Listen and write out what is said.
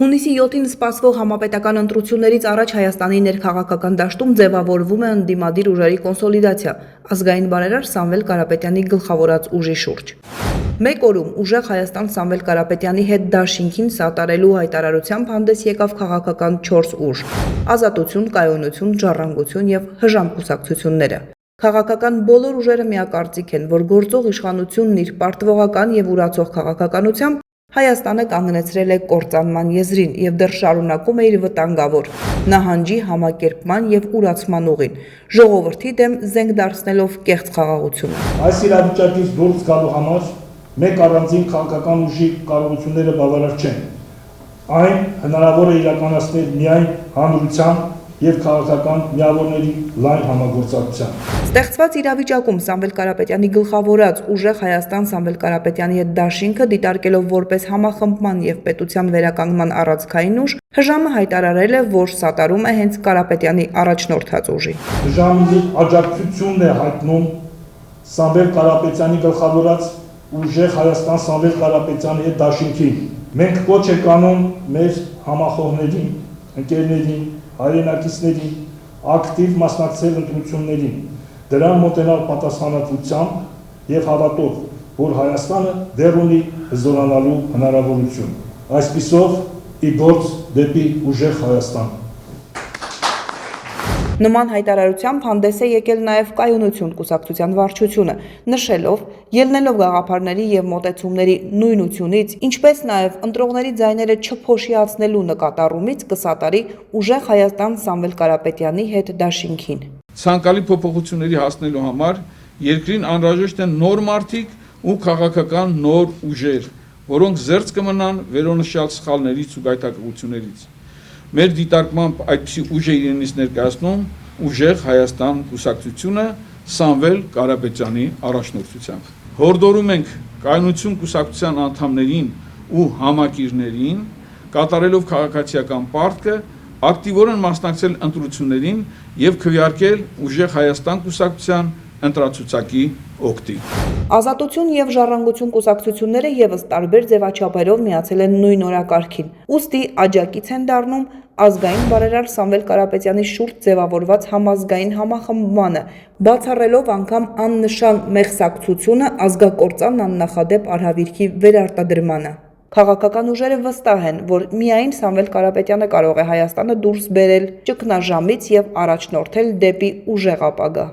Հունիսի 7-ին սպասվող համապետական ընտրություններից առաջ Հայաստանի ներքաղաքական դաշտում ձևավորվում է ընդդիմադիր ուժերի կոնսոլիդացիա, ազգային բարերար Սամվել Կարապետյանի գլխավորած ուժի շուրջ։ Մեկ օրում ուժեղ Հայաստան Սամվել Կարապետյանի հետ դաշինքին սատարելու հայտարարությամբ հանդես եկավ քաղաքական 4 ուժ՝ Ազատություն, Կայունություն, Ժառանգություն եւ ՀԺԱՄ կուսակցությունները։ Քաղաքական բոլոր ուժերը միակարծիք են, որ գործող իշխանությունն իր պարտվողական եւ ուրացող քաղաքականությամբ Հայաստանը կանգնեցրել է կործանման եզրին եւ դեռ շարունակում է իր վտանգավոր նահանջի, համակերպման եւ ուրացման ուղին, ժողովրդի դեմ զենք դարձնելով կեղծ խաղաղությունը։ Այս իրավիճակից դուրս գալու համար մեկ առանձին քաղաքական ուժի կարողությունները բավարար չեն։ Այն հնարավոր է իրականացնել միայն հանրության եւ քաղաքական միավորների լայն համագործակցությամբ։ Ստեղծված իրավիճակում Սամվել Կարապետյանի գլխավորած ուժեղ Հայաստան Սամվել Կարապետյանի հետ դաշինքը դիտարկելով որպես համախմբման եւ պետության վերականգնման առանցքային ուժ, ՀԺԱՄ-ը հայտարարել է, որ սատարում է հենց Կարապետյանի առաջնորդած ուժին։ ՀԺԱՄ-ի աջակցությունն է հայտնում Սամվել Կարապետյանի գլխավորած ուժեղ Հայաստան Սամվել Կարապետյանի հետ դաշինքին։ Մենք կոչ ենք անում մեր համախոհներին, ընկերներին, հայրենակիցներին ակտիվ մասնակցել ընտրություններին, դրան մոտենալ պատասխանատվությամբ եւ հավատով, որ Հայաստանը դեռ ունի հզորանալու հնարավորություն։ Այսպիսով ի գործ դեպի ուժեղ Հայաստան։ Նման հայտարարությամբ հանդես է եկել նաև Կայունություն կուսակցության վարչությունը, նշելով, ելնելով գաղափարների եւ մոտեցումների նույնությունից, ինչպես նաև ընտրողների ձայները չփոշիացնելու նկատառումից կսատարի ուժեղ Հայաստան Սամվել Կարապետյանի հետ դաշինքին։ Ցանկալի փոփոխությունների հասնելու համար երկրին անհրաժեշտ են նոր մարդիկ ու քաղաքական նոր ուժեր, որոնք զերծ կմնան վերոնշյալ սխալներից ու գայթակղություններից։ Մեր դիտարկմամբ այդպիսի ուժ է իրենից ներկայացնում ուժեղ Հայաստան կուսակցությունը Սամվել Կարապետյանի առաջնորդությամբ։ Հորդորում ենք Կայունություն կուսակցության անդամներին ու համակիրներին կատարելով քաղաքացիական պարտքը ակտիվորեն մասնակցել ընտրություններին եւ քվեարկել ուժեղ Հայաստան կուսակցության ընտրացուցակի օգտին։ Ազատություն եւ Ժառանգություն կուսակցությունները եւս տարբեր ձևաչափերով միացել են նույն օրակարգին։ Ուստի աջակից են դառնում ազգային բարերար Սամվել Կարապետյանի շուրջ ձևավորված համազգային համախմբմանը, բացառելով անգամ աննշան մեղսակցությունը ազգակործան աննախադեպ արհավիրքի վերարտադրմանը։ Քաղաքական ուժերը վստահ են, որ միայն Սամվել Կարապետյանը կարող է Հայաստանը դուրս բերել ճգնաժամից եւ առաջնորդել դեպի ուժեղ ապագա։